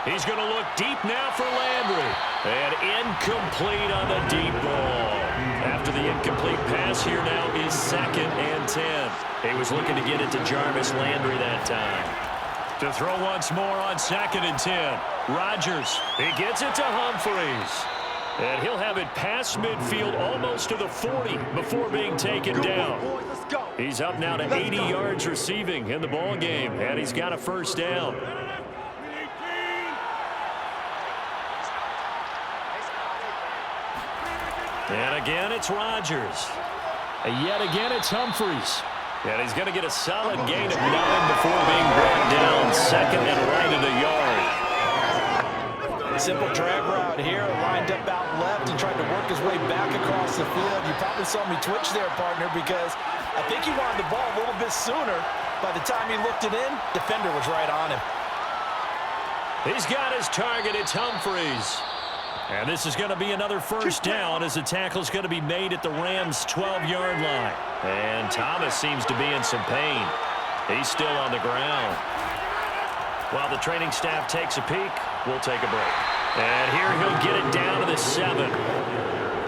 He's going to look deep now for Landry. And incomplete on the deep ball. After the incomplete pass, here now is 2nd and 10. He was looking to get it to Jarvis Landry that time. To throw once more on 2nd and 10. Rodgers, he gets it to Humphries. And he'll have it past midfield almost to the 40 before being taken down. He's up now to 80 yards receiving in the ball game, and he's got a first down. And again, it's Rodgers. And yet again, it's Humphries. And he's going to get a solid gain of 9 before being brought down. 2nd and right of the yard. Simple drag route here, lined up out left and tried to work his way back across the field. You probably saw me twitch there, partner, because I think he wanted the ball a little bit sooner. By the time he looked it in, defender was right on him. He's got his target. It's Humphries. And this is going to be another first down as the tackle's going to be made at the Rams' 12-yard line. And Thomas seems to be in some pain. He's still on the ground. While the training staff takes a peek, we'll take a break. And here he'll get it down to the 7.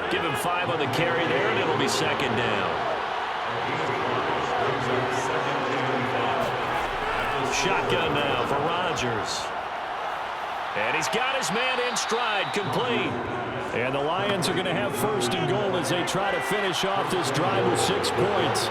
Give him 5 on the carry there, and it'll be 2nd down. Shotgun now for Rodgers. And he's got his man in stride, complete. And the Lions are going to have 1st and goal as they try to finish off this drive with 6 points.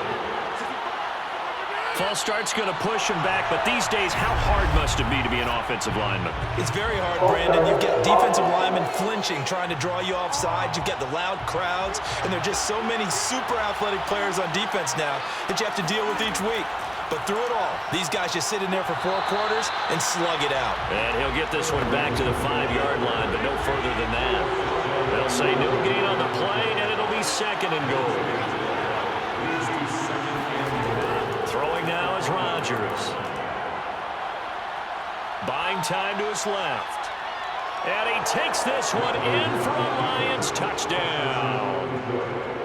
False start's going to push him back, but these days, how hard must it be to be an offensive lineman? It's very hard, Brandon. You've got defensive linemen flinching, trying to draw you off sides. You've got the loud crowds, and there are just so many super athletic players on defense now that you have to deal with each week. But through it all, these guys just sit in there for 4 quarters and slug it out. And he'll get this one back to the 5-yard line, but no further than that. They'll say no gain on the play, and it'll be 2nd and goal. Throwing now is Rodgers. Buying time to his left. And he takes this one in for a Lions touchdown.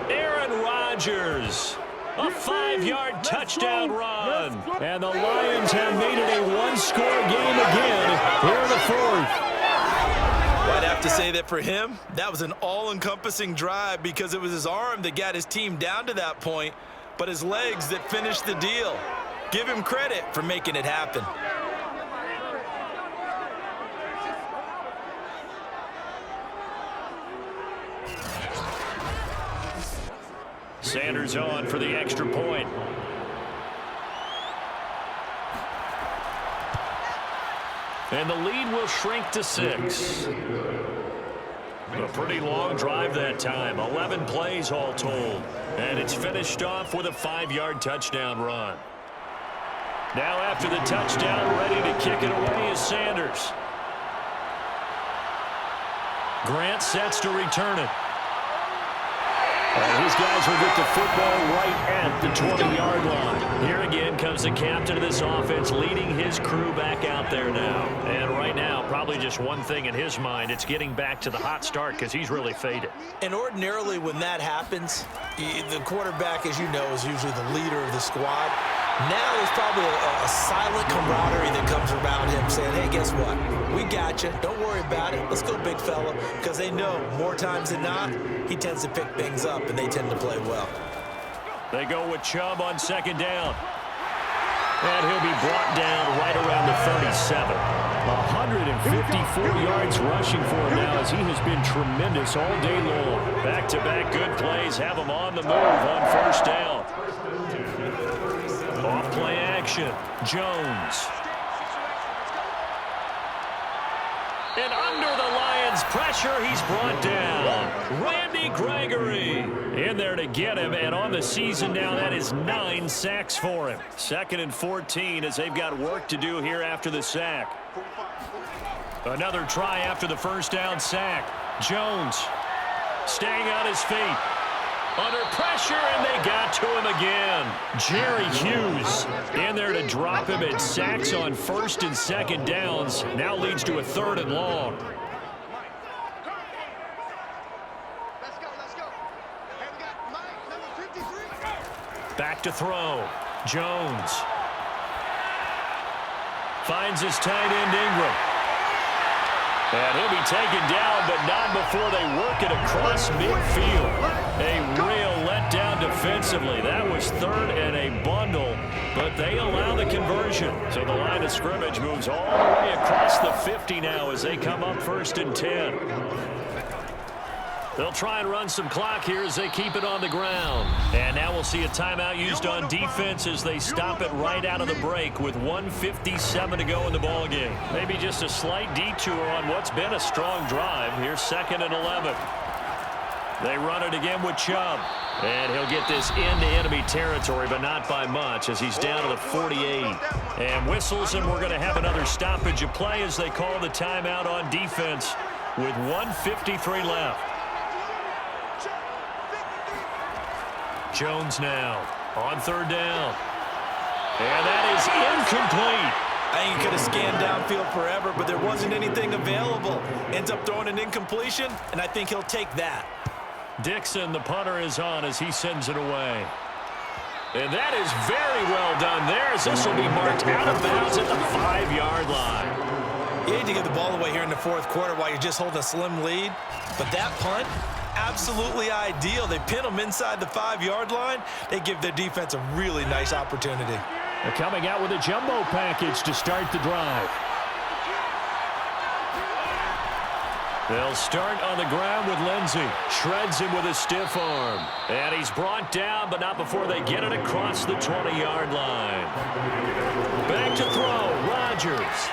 Aaron Rodgers. A 5-yard touchdown run. And the Lions have made it a 1-score game again here in the 4th. I'd have to say that for him, that was an all-encompassing drive because it was his arm that got his team down to that point, but his legs that finished the deal. Give him credit for making it happen. Sanders on for the extra point. And the lead will shrink to 6. A pretty long drive that time. 11 plays all told. And it's finished off with a 5-yard touchdown run. Now after the touchdown, ready to kick it away is Sanders. Grant sets to return it. These guys will get the football right at the 20-yard line. Here again comes the captain of this offense, leading his crew back out there now. And right now, probably just one thing in his mind. It's getting back to the hot start because he's really faded. And ordinarily when that happens, the quarterback, as you know, is usually the leader of the squad. Now there's probably a silent camaraderie that comes around him saying, hey, guess what? We got you. Don't worry about it. Let's go, big fella. Because they know more times than not, he tends to pick things up, and they tend to play well. They go with Chubb on 2nd down. And he'll be brought down right around the 37. 154 yards rushing for him now as he has been tremendous all day long. Back-to-back good plays have him on the move on 1st down. Off play action. Jones. And under the Lions' pressure, he's brought down. Randy Gregory in there to get him. And on the season now, that is 9 sacks for him. 2nd and 14 as they've got work to do here after the sack. Another try after the 1st down sack. Jones staying on his feet. Under pressure, and they got to him again. Jerry Hughes in there to drop him, and sacks on 1st and 2nd downs. Now leads to a 3rd and long. Back to throw. Jones finds his tight end Ingram. And he'll be taken down, but not before they work it across midfield. A real letdown defensively. That was 3rd and a bundle, but they allow the conversion. So the line of scrimmage moves all the way across the 50 now as they come up 1st and 10. They'll try and run some clock here as they keep it on the ground. And now we'll see a timeout used on defense as they stop it right out of the break with 1:57 to go in the ballgame. Maybe just a slight detour on what's been a strong drive. Here's 2nd and 11. They run it again with Chubb. And he'll get this into enemy territory, but not by much as he's down to the 48. And whistles, and we're going to have another stoppage of play as they call the timeout on defense with 1:53 left. Jones now on 3rd down. And that is incomplete. I think he could have scanned downfield forever, but there wasn't anything available. Ends up throwing an incompletion, and I think he'll take that. Dixon, the punter, is on as he sends it away. And that is very well done there as this will be marked out of bounds at the 5-yard line. You hate to get the ball away here in the 4th quarter while you're just holding a slim lead, but that punt, absolutely ideal. They pin them inside the 5-yard line. They give their defense a really nice opportunity. They're coming out with a jumbo package to start the drive. They'll start on the ground with Lindsey. Shreds him with a stiff arm. And he's brought down, but not before they get it across the 20-yard line. Back to throw, Rodgers.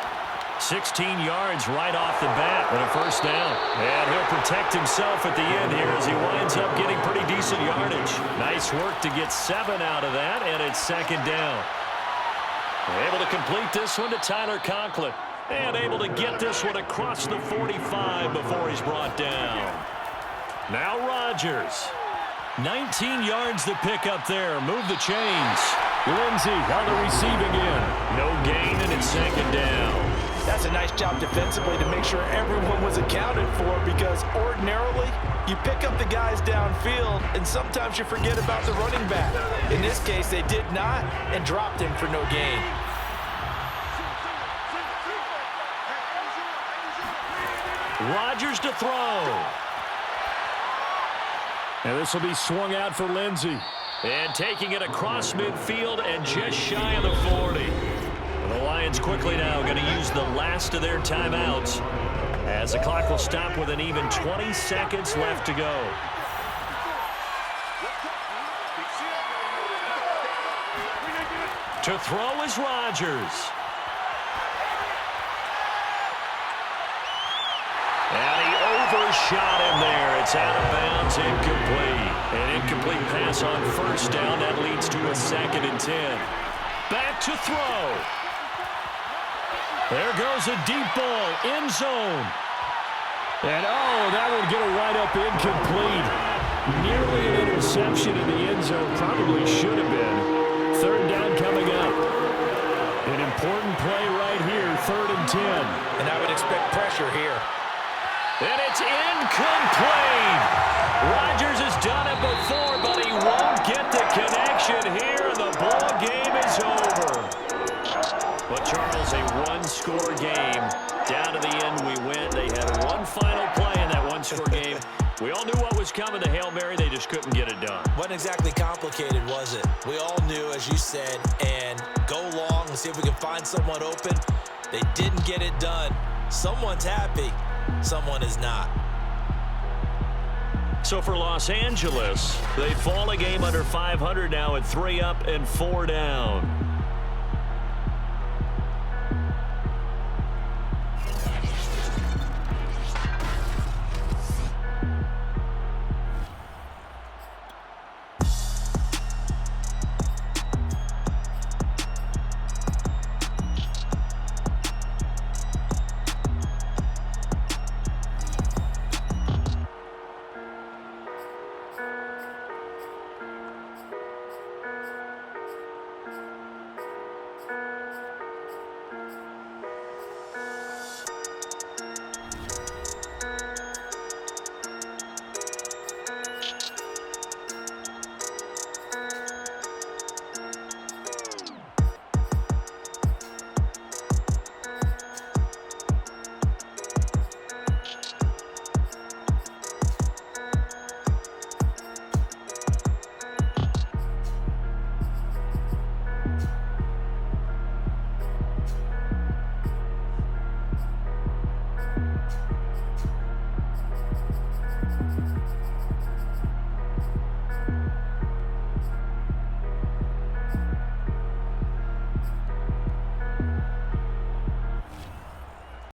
16 yards right off the bat and a 1st down. And he'll protect himself at the end here as he winds up getting pretty decent yardage. Nice work to get 7 out of that, and it's 2nd down. Able to complete this one to Tyler Conklin. And able to get this one across the 45 before he's brought down. Now Rodgers. 19 yards to pick up there. Move the chains. Lindsey on the receiving end. No gain, and it's 2nd down. That's a nice job defensively to make sure everyone was accounted for, because ordinarily you pick up the guys downfield and sometimes you forget about the running back. In this case, they did not and dropped him for no gain. Rodgers to throw. And this will be swung out for Lindsey. And taking it across midfield and just shy of the 40. The Lions quickly now going to use the last of their timeouts as the clock will stop with an even 20 seconds left to go. To throw is Rodgers. shot in there. It's out of bounds, incomplete. An incomplete pass on first down. That leads to a 2nd and 10. Back to throw. There goes a deep ball, end zone. And, that would get a right-up incomplete. Nearly an interception in the end zone. Probably should have been. 3rd down coming up. An important play right here, 3rd and 10. And I would expect pressure here. And it's incomplete. Rodgers has done it before, but he won't get the connection here. The ball game is over. But, Charles, a one-score game. Down to the end we went. They had one final play in that one-score game. We all knew what was coming, the Hail Mary. They just couldn't get it done. Wasn't exactly complicated, was it? We all knew, as you said, and go long and see if we can find someone open. They didn't get it done. Someone's happy. Someone is not. So for Los Angeles, they fall a game under 500 now at 3 up and 4 down.